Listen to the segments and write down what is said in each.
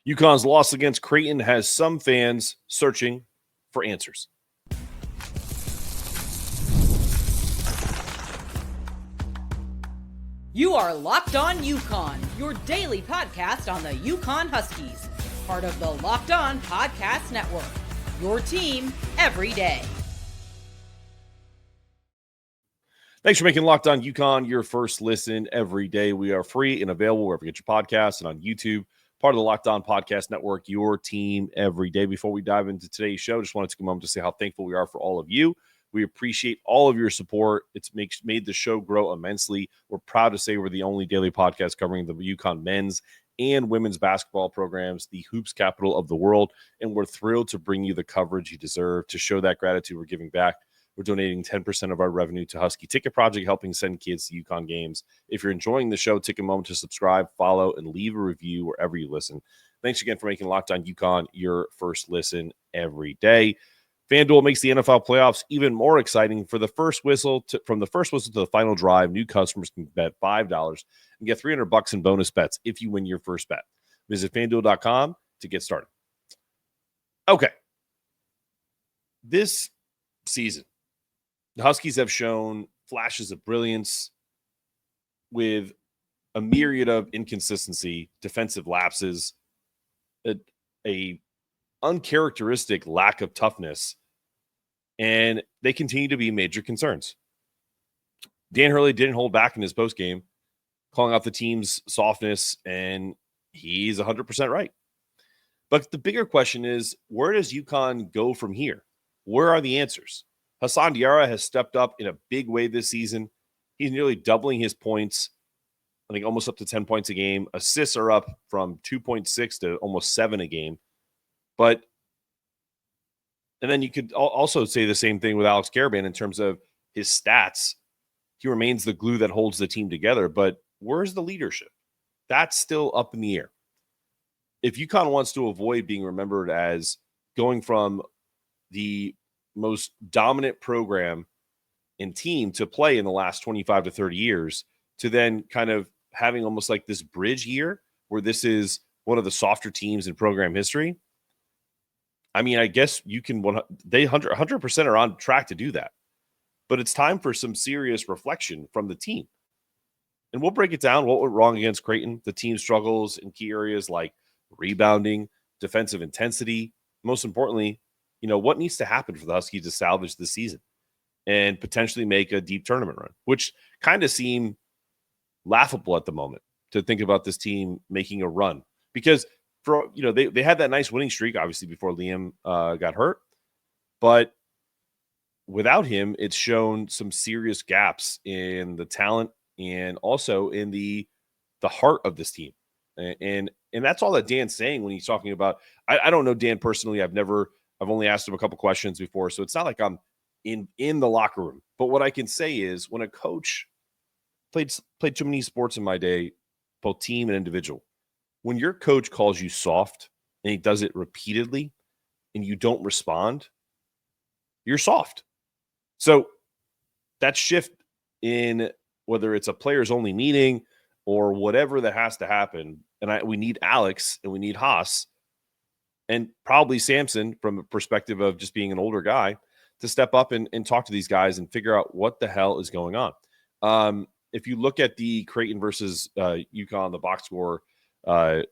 Yukon's loss against Creighton has some fans searching for answers. You are Locked On Yukon, your daily podcast on the Yukon Huskies, part of the Locked On Podcast Network, your team every day. Thanks for making Locked On Yukon your first listen every day. We are free and available wherever you get your podcasts and on YouTube, part of the Locked On Podcast Network, your team every day. Before we dive into today's show, just wanted to take a moment to say how thankful we are for all of you. We appreciate all of your support. It's made the show grow immensely. We're proud to say we're the only daily podcast covering the Yukon men's and women's basketball programs, the hoops capital of the world. And we're thrilled to bring you the coverage you deserve. To show that gratitude, we're giving back. We're donating 10% of our revenue to Husky Ticket Project, helping send kids to Yukon games. If you're enjoying the show, take a moment to subscribe, follow, and leave a review wherever you listen. Thanks again for making Locked On Yukon your first listen every day. FanDuel makes the NFL playoffs even more exciting. From the first whistle to the final drive, new customers can bet $5 and get $300 in bonus bets if you win your first bet. Visit FanDuel.com to get started. Okay. This season, the Huskies have shown flashes of brilliance with a myriad of inconsistency, defensive lapses, a uncharacteristic lack of toughness, and they continue to be major concerns. Dan Hurley didn't hold back in his postgame, calling out the team's softness, and he's 100% right. But the bigger question is, where does Yukon go from here? Where are the answers? Hassan Diarra has stepped up in a big way this season. He's nearly doubling his points, I think almost up to 10 points a game. Assists are up from 2.6 to almost 7 a game. And then you could also say the same thing with Alex Karaban in terms of his stats. He remains the glue that holds the team together, but where's the leadership? That's still up in the air. If Yukon wants to avoid being remembered as going from the most dominant program and team to play in the last 25 to 30 years to then kind of having almost like this bridge year where this is one of the softer teams in program history, I mean, I guess you can, they 100% are on track to do that. But it's time for some serious reflection from the team. And we'll break it down. What went wrong against Creighton? The team struggles in key areas like rebounding, defensive intensity. Most importantly, what needs to happen for the Huskies to salvage the season and potentially make a deep tournament run, which kind of seem laughable at the moment to think about this team making a run because they had that nice winning streak, obviously, before Liam got hurt. But without him, it's shown some serious gaps in the talent and also in the heart of this team. And that's all that Dan's saying when he's talking about – I don't know Dan personally. I've only asked him a couple questions before, so it's not like I'm in the locker room. But what I can say is when a coach played too many sports in my day, both team and individual, when your coach calls you soft and he does it repeatedly and you don't respond, you're soft. So that shift in whether it's a players only meeting or whatever that has to happen, and we need Alex and we need Haas and probably Samson from a perspective of just being an older guy to step up and talk to these guys and figure out what the hell is going on. If you look at the Creighton versus Yukon, the box score, the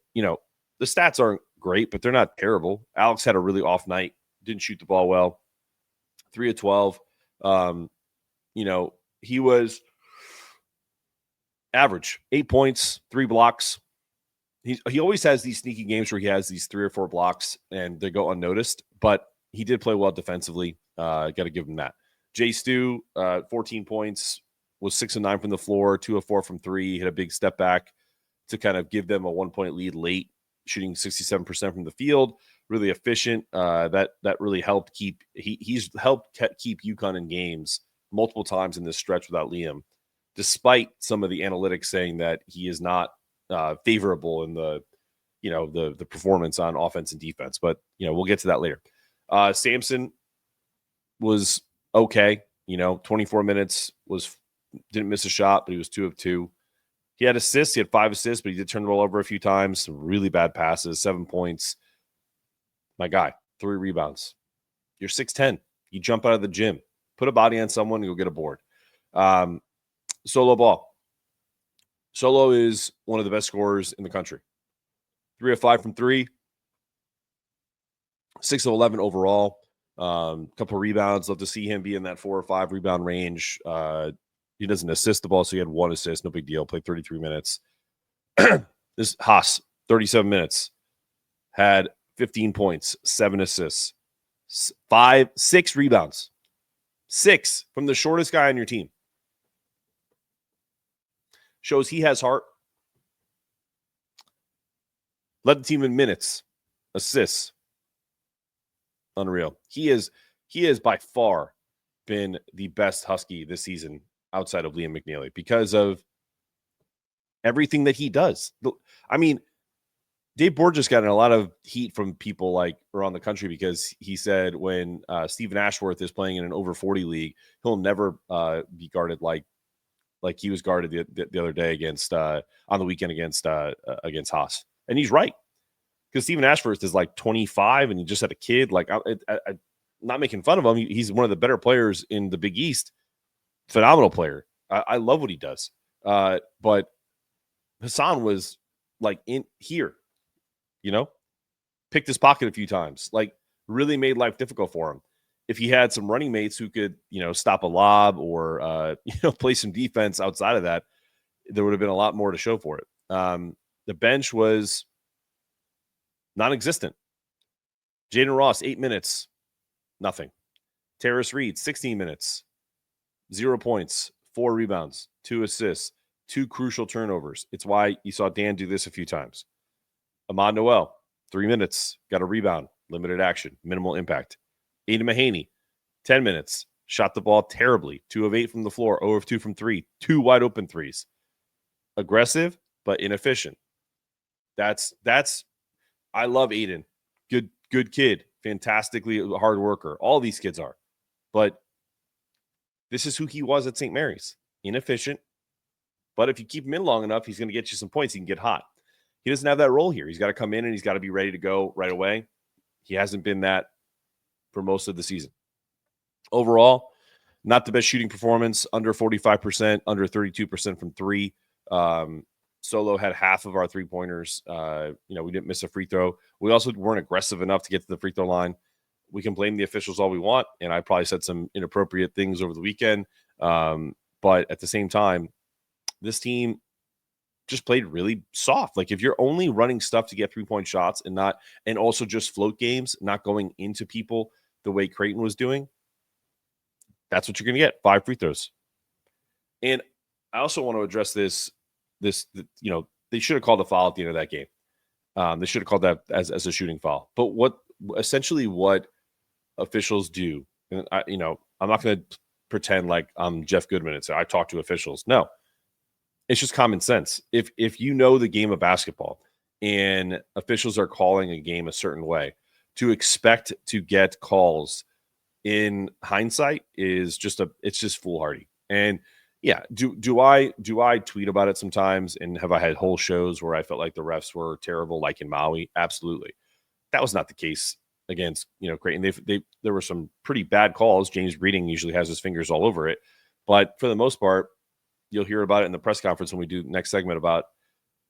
stats aren't great, but they're not terrible. Alex had a really off night, didn't shoot the ball well, 3 of 12. He was average, 8 points, 3 blocks. He always has these sneaky games where he has these 3 or 4 blocks and they go unnoticed, but he did play well defensively. Got to give him that. Jay Stu, 14 points, was 6 of 9 from the floor, 2 of 4 from 3, hit a big step back to kind of give them a 1-point lead late, shooting 67% from the field, really efficient. That really helped he's helped keep Yukon in games multiple times in this stretch without Liam, despite some of the analytics saying that he is not favorable in the performance on offense and defense. But we'll get to that later. Samson was okay. 24 minutes, didn't miss a shot, but he was 2 of 2. He had assists. He had 5 assists, but he did turn the ball over a few times. Some really bad passes, 7 points. My guy, 3 rebounds. You're 6'10". You jump out of the gym. Put a body on someone, and you'll get a board. Solo ball. Solo is one of the best scorers in the country. 3 of 5 from 3. 6 of 11 overall. Couple of rebounds. Love to see him be in that 4 or 5 rebound range. He doesn't assist the ball, so he had 1 assist. No big deal. Played 33 minutes. This Haas, 37 minutes. Had 15 points, 7 assists, 6 rebounds. 6 from the shortest guy on your team. Shows he has heart. Led the team in minutes, assists. Unreal. He is by far been the best Husky this season outside of Liam McNeely because of everything that he does. I mean, Dave Borges got in a lot of heat from people like around the country because he said when Stephen Ashworth is playing in an over 40 league, he'll never be guarded like he was guarded the other day against on the weekend against Haas. And he's right. Because Stephen Ashworth is like 25 and he just had a kid. Like, I'm not making fun of him. He's one of the better players in the Big East. Phenomenal player. I love what he does. But Hassan was like in here, picked his pocket a few times, like really made life difficult for him. If he had some running mates who could, stop a lob or, play some defense outside of that, there would have been a lot more to show for it. The bench was non-existent. Jaden Ross, 8 minutes, nothing. Terrace Reed, 16 minutes, 0 points, 4 rebounds, 2 assists, 2 crucial turnovers. It's why you saw Dan do this a few times. Ahmad Noel, 3 minutes, got a rebound, limited action, minimal impact. Aiden Mahaney, 10 minutes, shot the ball terribly, 2 of 8 from the floor, 0 of 2 from 3, 2 wide open threes. Aggressive, but inefficient. That's I love Aiden. Good kid. Fantastically hard worker. All these kids are. But this is who he was at St. Mary's. Inefficient. But if you keep him in long enough, he's going to get you some points. He can get hot. He doesn't have that role here. He's got to come in and he's got to be ready to go right away. He hasn't been that for most of the season. Overall, not the best shooting performance. Under 45%, under 32% from 3. Solo had half of our 3-pointers. We didn't miss a free throw. We also weren't aggressive enough to get to the free throw line. We can blame the officials all we want, and I probably said some inappropriate things over the weekend. But at the same time, this team just played really soft. Like if you're only running stuff to get 3-point shots and also just float games, not going into people the way Creighton was doing, that's what you're going to get. 5 free throws. And I also want to address this, they should have called a foul at the end of that game. They should have called that as a shooting foul. But what officials do, and I'm not going to pretend like I'm Jeff Goodman and say I talk to officials. No, it's just common sense. If you know the game of basketball and officials are calling a game a certain way, to expect to get calls in hindsight is just foolhardy. And yeah, do I tweet about it sometimes? And have I had whole shows where I felt like the refs were terrible, like in Maui? Absolutely. That was not the case against Creighton. There were some pretty bad calls. James Breeding usually has his fingers all over it, but for the most part, you'll hear about it in the press conference when we do the next segment about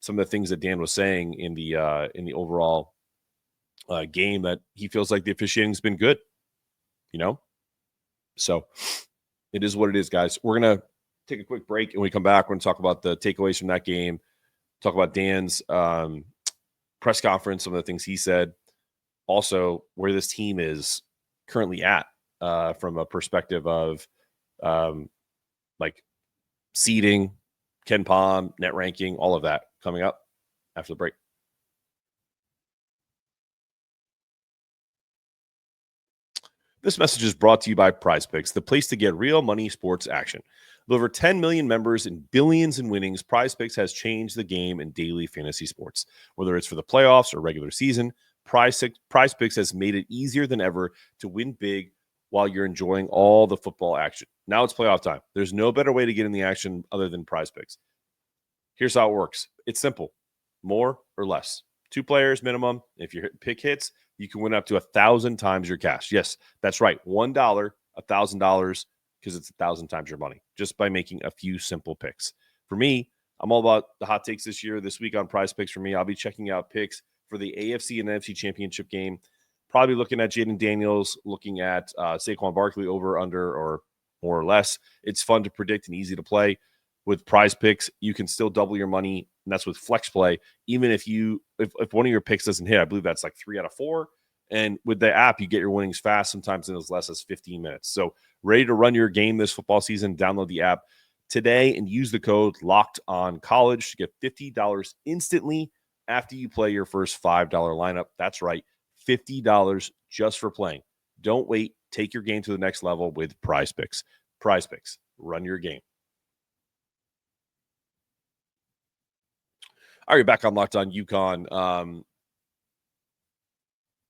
some of the things that Dan was saying in the overall game, that he feels like the officiating's been good. So it is what it is, guys. We're gonna take a quick break, and when we come back, we're going to talk about the takeaways from that game, talk about Dan's press conference, some of the things he said, also where this team is currently at from a perspective of like seeding, Ken Pom, net ranking, all of that coming up after the break. This message is brought to you by PrizePicks, the place to get real money sports action. With over 10 million members and billions in winnings, PrizePicks has changed the game in daily fantasy sports. Whether it's for the playoffs or regular season, PrizePicks has made it easier than ever to win big while you're enjoying all the football action. Now it's playoff time. There's no better way to get in the action other than PrizePicks. Here's how it works. It's simple. More or less. 2 players minimum. If your pick hits, you can win up to 1,000 times your cash. Yes, that's right. $1, $1,000, because it's 1,000 times your money just by making a few simple picks. For me, I'm all about the hot takes this year. This week on PrizePicks for me, I'll be checking out picks for the AFC and NFC Championship game. Probably looking at Jaden Daniels, looking at Saquon Barkley over, under, or more or less. It's fun to predict and easy to play. With PrizePicks, you can still double your money, and that's with Flex Play. Even if one of your picks doesn't hit, I believe that's like 3 out of 4. And with the app, you get your winnings fast, sometimes in as less as 15 minutes. So ready to run your game this football season? Download the app today and use the code LOCKEDONCollege to get $50 instantly after you play your first $5 lineup. That's right, $50 just for playing. Don't wait. Take your game to the next level with PrizePicks. PrizePicks, run your game. All right, back on Locked On Yukon.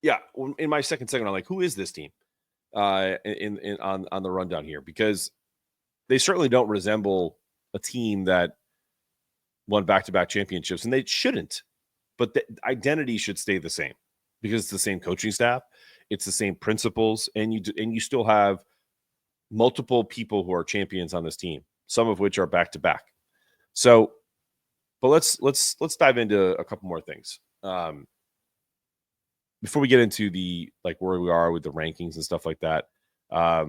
In my second segment, I'm like, who is this team on the rundown here? Because they certainly don't resemble a team that won back-to-back championships, and they shouldn't. But the identity should stay the same because it's the same coaching staff, it's the same principles, and you still have multiple people who are champions on this team, some of which are back-to-back. So, but let's dive into a couple more things. Before we get into the where we are with the rankings and stuff like that, I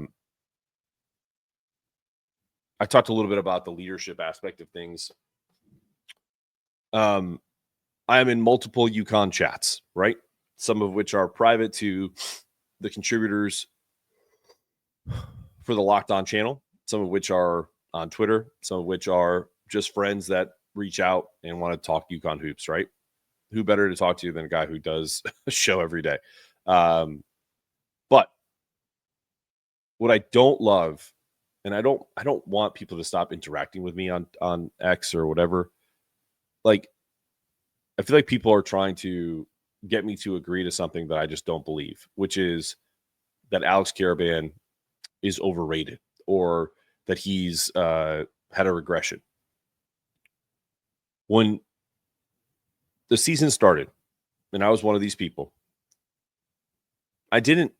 talked a little bit about the leadership aspect of things. I am in multiple Yukon chats, right? Some of which are private to the contributors for the Locked On channel, some of which are on Twitter, some of which are just friends that reach out and want to talk Yukon hoops, right? Who better to talk to than a guy who does a show every day? But what I don't love, and I don't want people to stop interacting with me on X or whatever. Like, I feel like people are trying to get me to agree to something that I just don't believe, which is that Alex Karaban is overrated or that he's had a regression. When the season started, and I was one of these people, I don't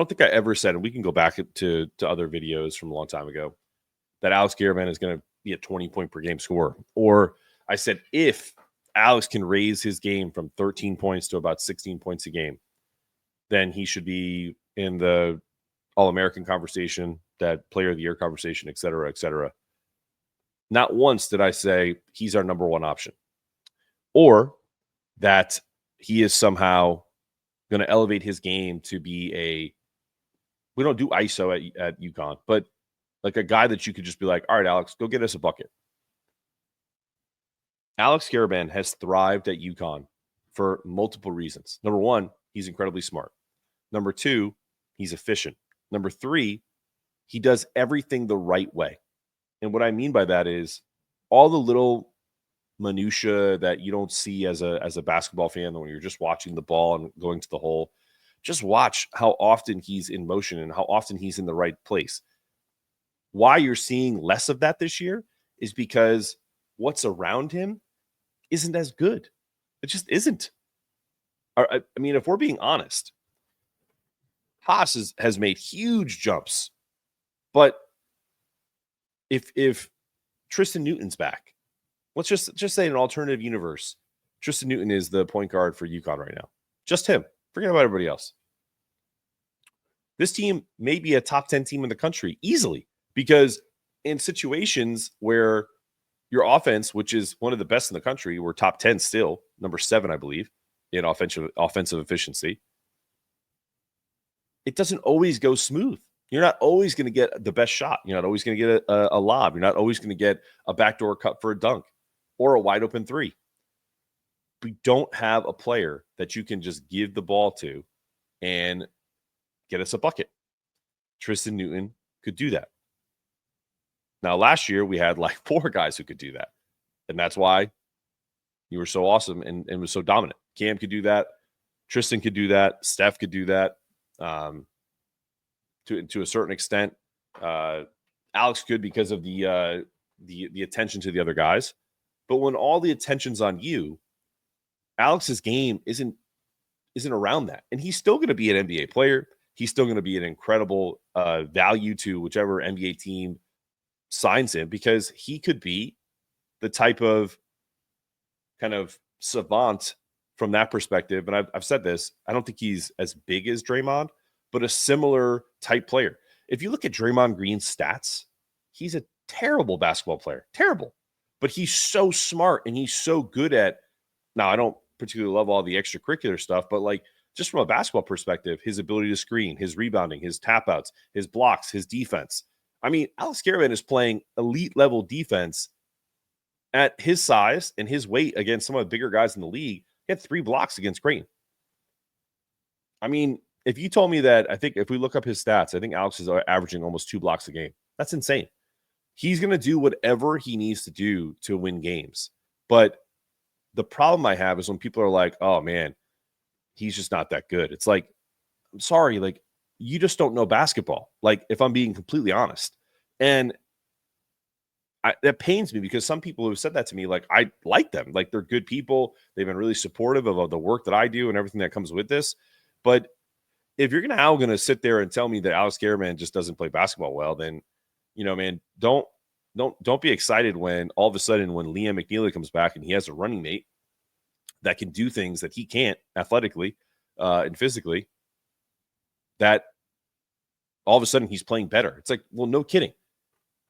think I ever said, and we can go back to other videos from a long time ago, that Alex Karaban is going to be a 20-point per game scorer. Or I said, if Alex can raise his game from 13 points to about 16 points a game, then he should be in the All-American conversation, that Player of the Year conversation, et cetera, et cetera. Not once did I say he's our number one option, or that he is somehow going to elevate his game to be we don't do ISO at Yukon, but like a guy that you could just be like, all right, Alex, go get us a bucket. Alex Karaban has thrived at Yukon for multiple reasons. Number one, he's incredibly smart. Number two, he's efficient. Number three, he does everything the right way. And what I mean by that is all the little minutia that you don't see as a basketball fan when you're just watching the ball and going to the hole. Just watch how often he's in motion and how often he's in the right place. Why you're seeing less of that this year is because what's around him isn't as good. It just isn't. I mean, if we're being honest, Haas has made huge jumps, but if Tristan Newton's back, let's just say in an alternative universe, Tristan Newton is the point guard for Yukon right now. Just him. Forget about everybody else. This team may be a top 10 team in the country easily, because in situations where your offense, which is one of the best in the country, we're top 10 still, number 7, I believe, in offensive efficiency. It doesn't always go smooth. You're not always going to get the best shot. You're not always going to get a lob. You're not always going to get a backdoor cut for a dunk or a wide open three. We don't have a player that you can just give the ball to and get us a bucket. Tristan Newton could do that. Now, last year we had like 4 guys who could do that. And that's why you were so awesome and was so dominant. Cam could do that. Tristan could do that. Steph could do that. To a certain extent, Alex could, because of the attention to the other guys. But when all the attention's on you, Alex's game isn't around that. And he's still going to be an NBA player. He's still going to be an incredible value to whichever NBA team signs him, because he could be the type of kind of savant from that perspective. And I've said this, I don't think he's as big as Draymond, but a similar type player. If you look at Draymond Green's stats, he's a terrible basketball player, terrible. But he's so smart and he's so good at, now I don't particularly love all the extracurricular stuff, but like just from a basketball perspective, his ability to screen, his rebounding, his tap outs, his blocks, his defense. I mean, Alex Garland is playing elite level defense at his size and his weight against some of the bigger guys in the league. He had 3 blocks against Green. I mean, if you told me that, I think if we look up his stats, I think Alex is averaging almost 2 blocks a game. That's insane. He's going to do whatever he needs to do to win games. But the problem I have is when people are like, oh man, he's just not that good. It's like, I'm sorry, like you just don't know basketball. Like if I'm being completely honest. And that pains me, because some people who have said that to me, like I like them, like they're good people. They've been really supportive of the work that I do and everything that comes with this. But if you're now going to sit there and tell me that Alex Garland just doesn't play basketball well, then, you know, man, don't be excited when all of a sudden when Liam McNeely comes back and he has a running mate that can do things that he can't athletically and physically, that all of a sudden he's playing better. It's like, well, no kidding.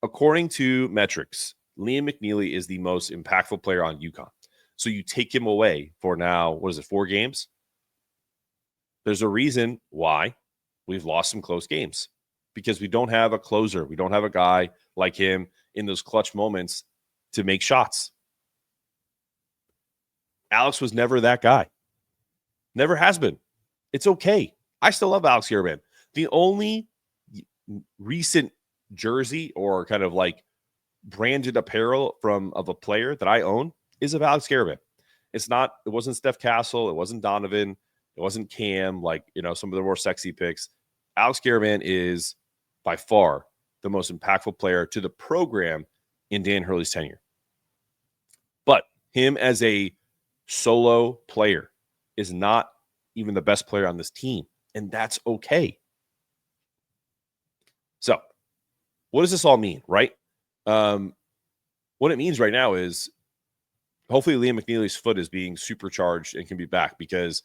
According to metrics, Liam McNeely is the most impactful player on Yukon. So you take him away for now, 4 games? There's a reason why we've lost some close games, because we don't have a closer. We don't have a guy like him in those clutch moments to make shots. Alex was never that guy. Never has been. It's okay. I still love Alex Garland. The only recent jersey or kind of like branded apparel of a player that I own is of Alex Garland. It wasn't Steph Castle. It wasn't Donovan. It wasn't Cam, like, you know, some of the more sexy picks. Alex Garland is by far the most impactful player to the program in Dan Hurley's tenure. But him as a solo player is not even the best player on this team, and that's okay. So what does this all mean, right? What it means right now is hopefully Liam McNeely's foot is being supercharged and can be back, because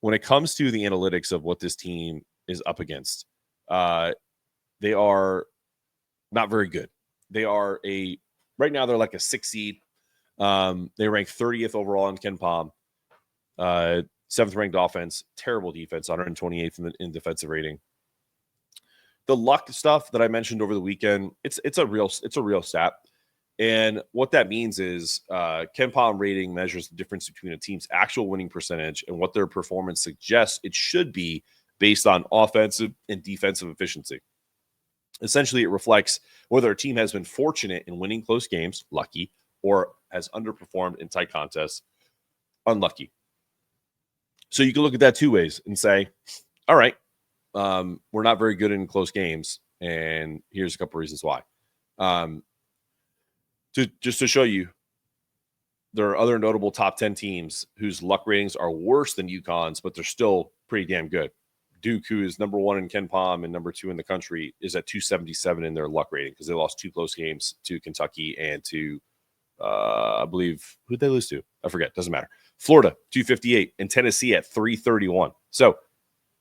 when it comes to the analytics of what this team is up against, they are not very good. They are right now they're like a 6 seed. They rank 30th overall in Ken Pom, 7th ranked offense, terrible defense, 128th in defensive rating. The luck stuff that I mentioned over the weekend, it's a real stat. And what that means is Ken Pom rating measures the difference between a team's actual winning percentage and what their performance suggests it should be based on offensive and defensive efficiency. Essentially, it reflects whether a team has been fortunate in winning close games, lucky, or has underperformed in tight contests, unlucky. So you can look at that 2 ways and say, all right, we're not very good in close games, and here's a couple reasons why. To show you, there are other notable top 10 teams whose luck ratings are worse than Yukon's, but they're still pretty damn good. Duke, who is number 1 in Ken Pom and number 2 in the country, is at 277 in their luck rating because they lost 2 close games to Kentucky and to, I believe, who'd they lose to? I forget. Doesn't matter. Florida, 258, and Tennessee at 331. So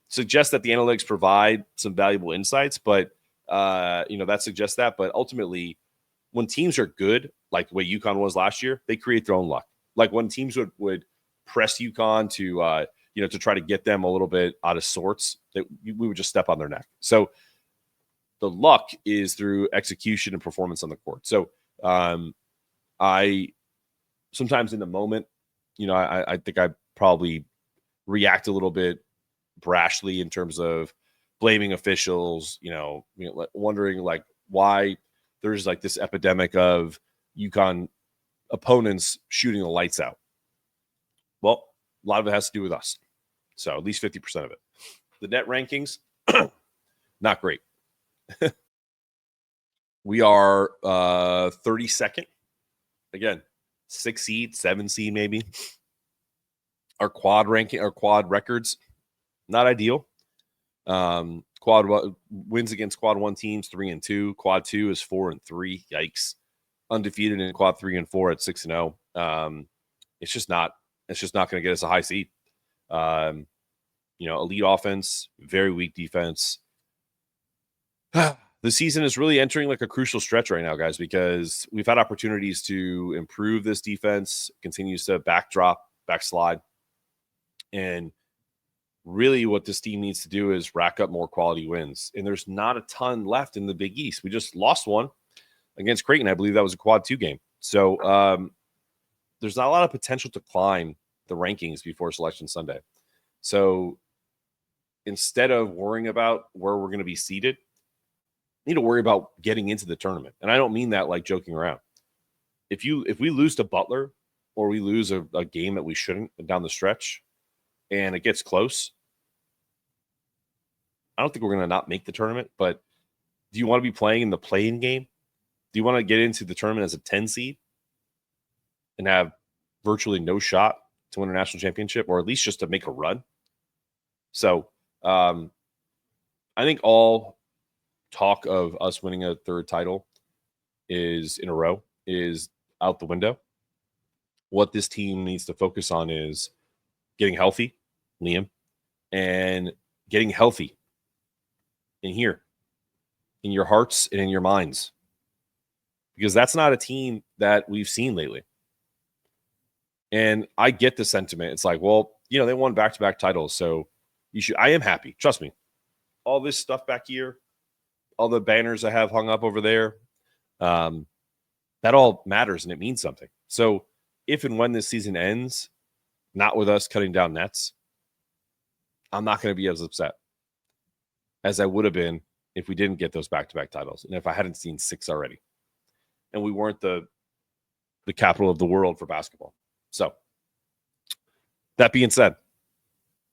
suggests that the analytics provide some valuable insights, but that suggests that. But ultimately, when teams are good, like the way Yukon was last year, they create their own luck. Like when teams would press Yukon to try to get them a little bit out of sorts, that we would just step on their neck. So the luck is through execution and performance on the court. So I sometimes in the moment, I think I probably react a little bit brashly in terms of blaming officials, wondering like why there's like this epidemic of Yukon opponents shooting the lights out. Well, a lot of it has to do with us. So at least 50% of it. The net rankings, not great. We are 32nd. Again, 6 seed, 7 seed maybe. Our quad records, not ideal. Quad wins against quad 1 teams 3-2. Quad 2 is 4-3. Yikes. Undefeated in quad 3 and 4 at 6-0. It's just not going to get us a high seed. Elite offense, very weak defense. The season is really entering like a crucial stretch right now, guys, because we've had opportunities to improve this defense, continues to backslide. And really what this team needs to do is rack up more quality wins. And there's not a ton left in the Big East. We just lost one against Creighton. I believe that was a quad 2 game. So there's not a lot of potential to climb the rankings before Selection Sunday. So instead of worrying about where we're going to be seated, we need to worry about getting into the tournament. And I don't mean that like joking around. If we lose to Butler or we lose a game that we shouldn't down the stretch and it gets close, I don't think we're going to not make the tournament. But do you want to be playing in the play-in game? Do you want to get into the tournament as a 10 seed and have virtually no shot to win a national championship, or at least just to make a run? So I think all talk of us winning a third title in a row is out the window. What this team needs to focus on is getting healthy, Liam, and getting healthy in here, in your hearts and in your minds, because that's not a team that we've seen lately. And I get the sentiment. It's like, well, they won back-to-back titles, so you should. I am happy. Trust me. All this stuff back here, all the banners I have hung up over there, that all matters and it means something. So if and when this season ends, not with us cutting down nets, I'm not going to be as upset as I would have been if we didn't get those back-to-back titles and if I hadn't seen 6 already and we weren't the capital of the world for basketball. So that being said,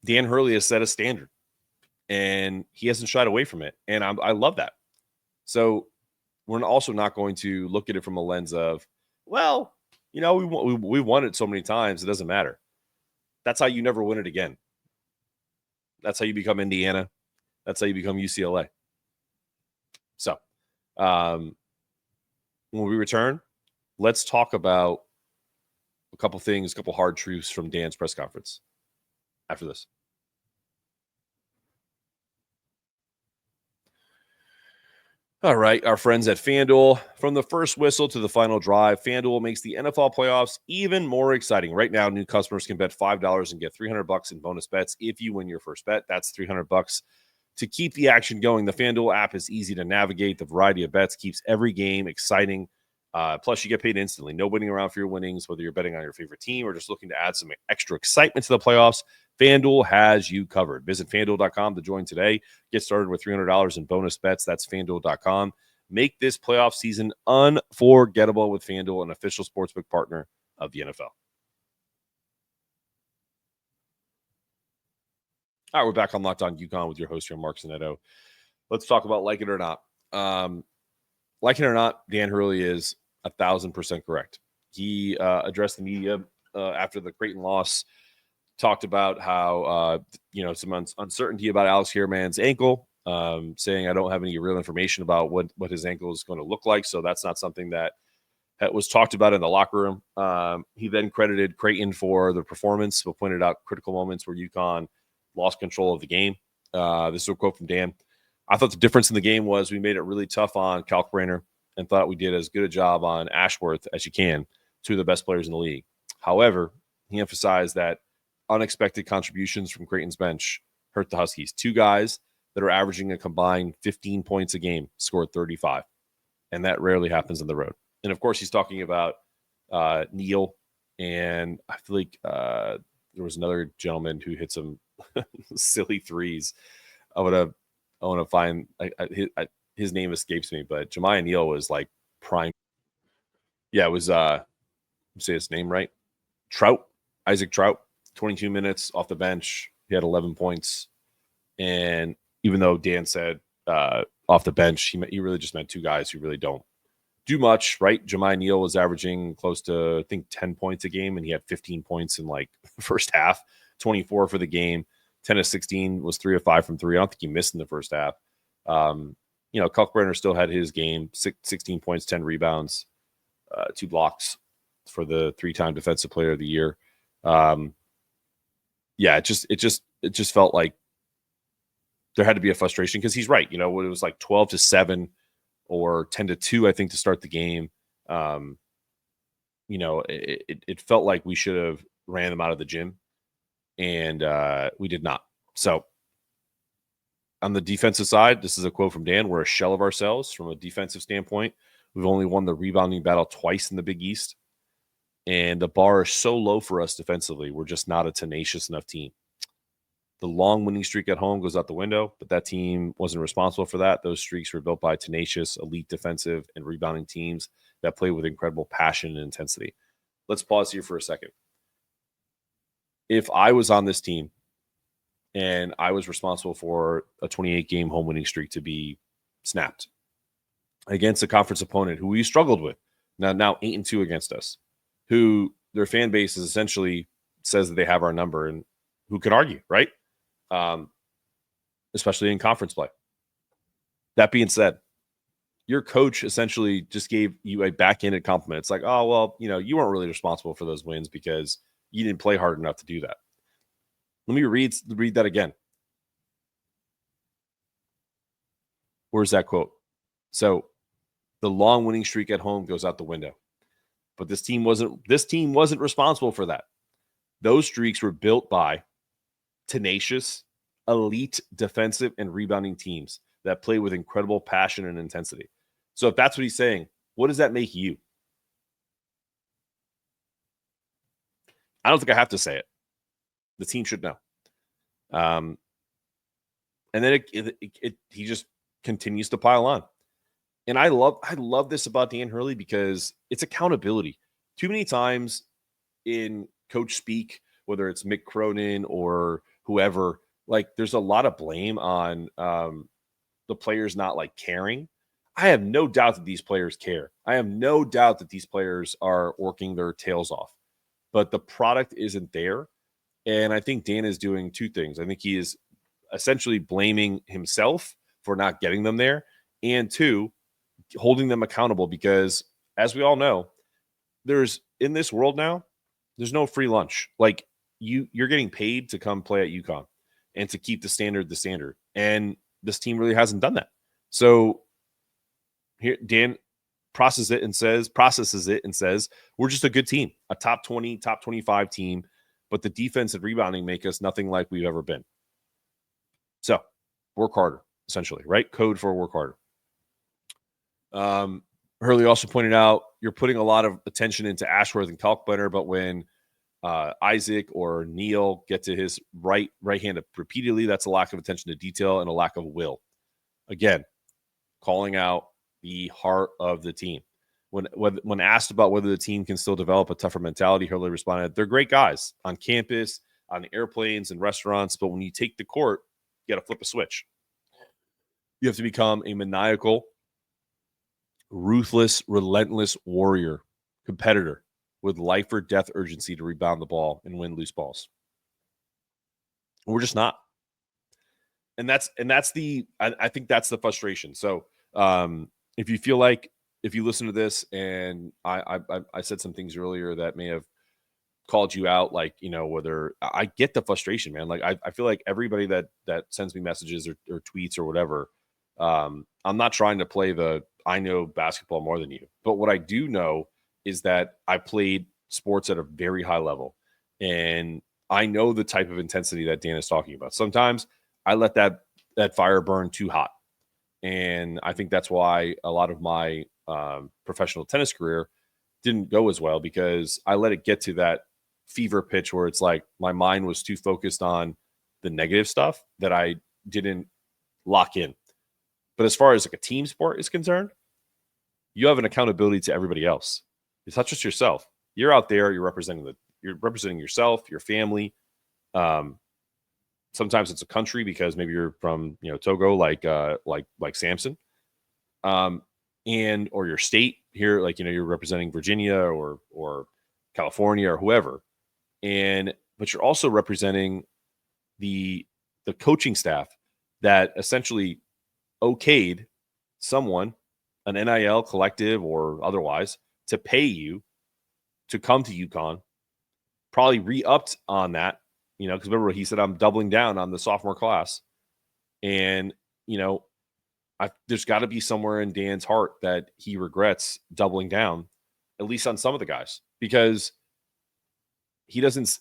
Dan Hurley has set a standard and he hasn't shied away from it. And I love that. So we're also not going to look at it from a lens of, well, we won it so many times, it doesn't matter. That's how you never win it again. That's how you become Indiana. That's how you become UCLA. So when we return, let's talk about a couple hard truths from Dan's press conference after this. All right, our friends at FanDuel. From the first whistle to the final drive, FanDuel makes the NFL playoffs even more exciting. Right now, new customers can bet $5 and get $300 in bonus bets if you win your first bet. That's $300 to keep the action going. The FanDuel app is easy to navigate. The variety of bets keeps every game exciting. Plus, you get paid instantly. No waiting around for your winnings, whether you're betting on your favorite team or just looking to add some extra excitement to the playoffs. FanDuel has you covered. Visit FanDuel.com to join today. Get started with $300 in bonus bets. That's FanDuel.com. Make this playoff season unforgettable with FanDuel, an official sportsbook partner of the NFL. All right, we're back on Locked On Yukon with your host here, Mark Zanetto. Let's talk about like it or not. Like it or not, Dan Hurley is 1,000% correct. He addressed the media after the Creighton loss, talked about how, some uncertainty about Alex Hierman's ankle, saying I don't have any real information about what his ankle is going to look like. So that's not something that was talked about in the locker room. He then credited Creighton for the performance, but pointed out critical moments where Yukon lost control of the game. This is a quote from Dan. I thought the difference in the game was we made it really tough on Kalkbrenner and thought we did as good a job on Ashworth as you can, two of the best players in the league. However, he emphasized that unexpected contributions from Creighton's bench hurt the Huskies. 2 guys that are averaging a combined 15 points a game scored 35, and that rarely happens on the road. And, of course, he's talking about Neal, and I feel like there was another gentleman who hit some silly threes. I want to find his name escapes me, but Jemiah Neal was like prime. Yeah, it was say his name right. Isaac Trout, 22 minutes off the bench. He had 11 points. And even though Dan said off the bench, he really just meant 2 guys who really don't do much, right? Jemiah Neal was averaging close to, I think, 10 points a game, and he had 15 points in like the first half, 24 for the game, 10 of 16, was 3 of 5 from 3. I don't think he missed in the first half. Kalkbrenner still had his game, 16 points, 10 rebounds, 2 blocks for the 3-time Defensive Player of the Year. It just felt like there had to be a frustration because he's right. It was like 12-7 or 10-2, I think, to start the game. It felt like we should have ran them out of the gym, and we did not. So on the defensive side, this is a quote from Dan: "We're a shell of ourselves from a defensive standpoint. We've only won the rebounding battle twice in the Big East, and the bar is so low for us defensively. We're just not a tenacious enough team. The long winning streak at home goes out the window, but that team wasn't responsible for that. Those streaks were built by tenacious, elite defensive and rebounding teams that play with incredible passion and intensity." Let's pause here for a second. If I was on this team and I was responsible for a 28-game home winning streak to be snapped against a conference opponent who we struggled with, now 8-2 against us, who their fan base is essentially says that they have our number, and who could argue, right? Especially in conference play. That being said, your coach essentially just gave you a backhanded compliment. It's like, oh, well, you weren't really responsible for those wins because you didn't play hard enough to do that. Let me read that again. Where's that quote? So the long winning streak at home goes out the window. But this team wasn't responsible for that. Those streaks were built by tenacious, elite defensive and rebounding teams that play with incredible passion and intensity. So if that's what he's saying, what does that make you? I don't think I have to say it. The team should know. And then he just continues to pile on. And I love this about Dan Hurley because it's accountability. Too many times in coach speak, whether it's Mick Cronin or whoever, like there's a lot of blame on the players not like caring. I have no doubt that these players care. I have no doubt that these players are working their tails off, but the product isn't there. And I think Dan is doing two things. I think he is essentially blaming himself for not getting them there, and two, holding them accountable, because as we all know, in this world now, there's no free lunch. Like you're getting paid to come play at Yukon and to keep the standard. And this team really hasn't done that. So here Dan processes it and says, we're just a good team, a top 20, top 25 team, but the defense and rebounding make us nothing like we've ever been. So work harder, essentially, right? Code for work harder. Hurley also pointed out you're putting a lot of attention into Ashworth and Kalkbrenner, but when Isaac or Neal get to his right hand repeatedly, that's a lack of attention to detail and a lack of will. Again, calling out the heart of the team. When asked about whether the team can still develop a tougher mentality, Hurley responded, "They're great guys on campus, on airplanes and restaurants, but when you take the court, you got to flip a switch. You have to become a maniacal, ruthless, relentless warrior, competitor with life or death urgency to rebound the ball and win loose balls. We're just not." And I think that's the frustration. So if you feel like, if you listen to this and I said some things earlier that may have called you out, like, whether I get the frustration, man. Like I feel like everybody that sends me messages or tweets or whatever, I'm not trying to play I know basketball more than you, but what I do know is that I played sports at a very high level, and I know the type of intensity that Dan is talking about. Sometimes I let that fire burn too hot, and I think that's why a lot of my professional tennis career didn't go as well, because I let it get to that fever pitch where it's like my mind was too focused on the negative stuff that I didn't lock in. But as far as like a team sport is concerned, you have an accountability to everybody else. It's not just yourself. You're out there, you're representing yourself, your family. Sometimes it's a country, because maybe you're from Togo, like Samson. or your state here, like, you're representing Virginia or California or whoever. But you're also representing the coaching staff that essentially okayed someone, an NIL collective or otherwise, to pay you to come to Yukon, probably re-upped on that, because remember, he said, I'm doubling down on the sophomore class. And, there's got to be somewhere in Dan's heart that he regrets doubling down, at least on some of the guys, because there's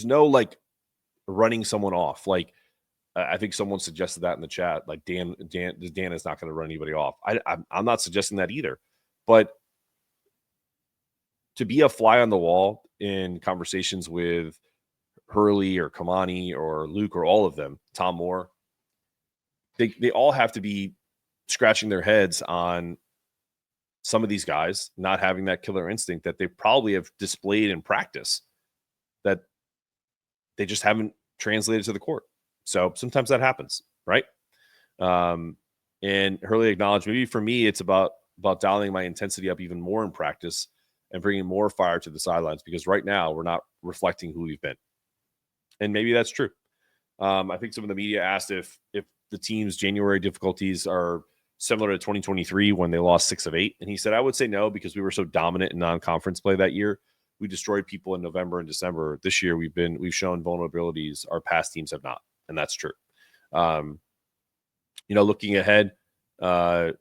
no like running someone off. Like, I think someone suggested that in the chat. Like, Dan is not going to run anybody off. I'm not suggesting that either, but to be a fly on the wall in conversations with Hurley or Kamani or Luke or all of them, Tom Moore, they all have to be scratching their heads on some of these guys not having that killer instinct that they probably have displayed in practice, that they just haven't translated to the court. So sometimes that happens, right? And Hurley acknowledged, maybe for me, it's about dialing my intensity up even more in practice and bringing more fire to the sidelines, because right now we're not reflecting who we've been. And maybe that's true. I think some of the media asked if the team's January difficulties are similar to 2023 when they lost 6 of 8. And he said, I would say no, because we were so dominant in non-conference play that year. We destroyed people in November and December. This year we've shown vulnerabilities our past teams have not. And that's true. Looking ahead, Liam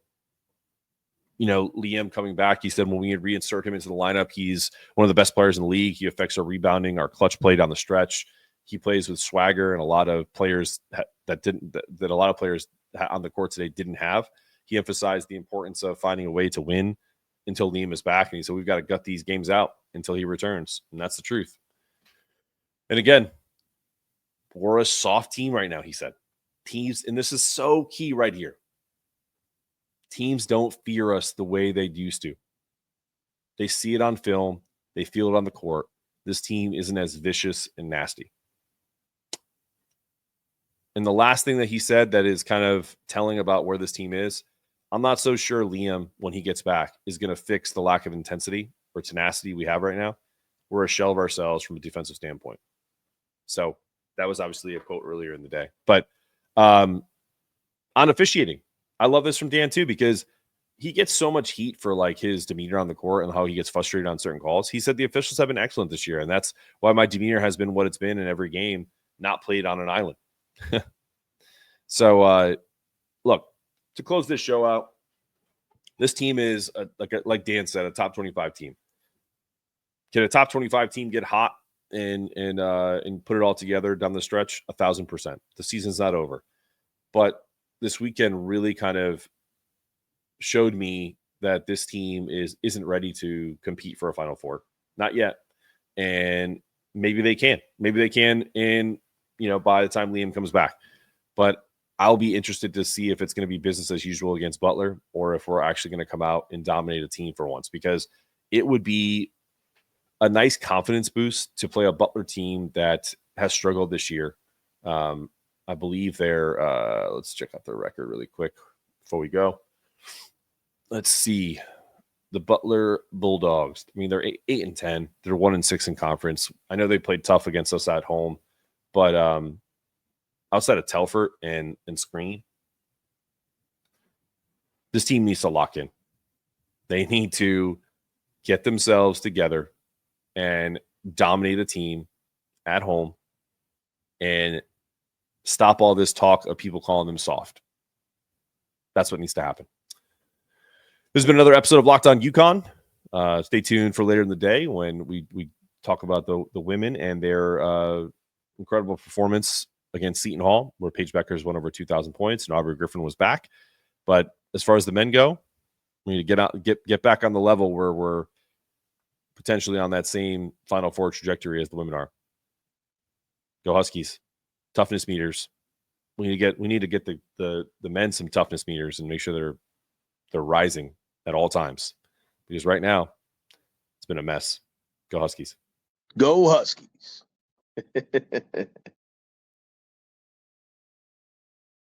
coming back, he said when we reinsert him into the lineup, he's one of the best players in the league. He affects our rebounding, our clutch play down the stretch. He plays with swagger, and a lot of players that a lot of players on the court today didn't have. He emphasized the importance of finding a way to win until Liam is back. And he said, we've got to gut these games out until he returns. And that's the truth. And again, we're a soft team right now, he said. Teams, and this is so key right here, teams don't fear us the way they used to. They see it on film. They feel it on the court. This team isn't as vicious and nasty. And the last thing that he said that is kind of telling about where this team is, I'm not so sure Liam, when he gets back, is going to fix the lack of intensity or tenacity we have right now. We're a shell of ourselves from a defensive standpoint. So that was obviously a quote earlier in the day. But on officiating, I love this from Dan too, because he gets so much heat for like his demeanor on the court and how he gets frustrated on certain calls. He said the officials have been excellent this year, and that's why my demeanor has been what it's been in every game, not played on an island. So, look, to close this show out, this team is like Dan said, a top 25 team. Can a top 25 team get hot and put it all together down the stretch? 1,000%. The season's not over, but this weekend really kind of showed me that this team isn't ready to compete for a Final Four, not yet. And maybe they can. Maybe they can by the time Liam comes back. But I'll be interested to see if it's going to be business as usual against Butler, or if we're actually going to come out and dominate a team for once, because it would be a nice confidence boost to play a Butler team that has struggled this year. I believe they're let's check out their record really quick before we go. Let's see. The Butler Bulldogs. I mean, they're 8-10. They're 1-6 in conference. I know they played tough against us at home, but outside of Telfort and Screen, this team needs to lock in. They need to get themselves together and dominate a team at home and stop all this talk of people calling them soft. That's what needs to happen. This has been another episode of Locked On Yukon. Stay tuned for later in the day when we talk about the women and their incredible performance against Seton Hall, where Paige Beckers won over 2,000 points and Aubrey Griffin was back. But as far as the men go, we need to get back on the level where we're potentially on that same Final Four trajectory as the women are. Go Huskies. Toughness meters. We need to get the men some toughness meters and make sure they're rising at all times, because right now it's been a mess. Go Huskies. Go Huskies.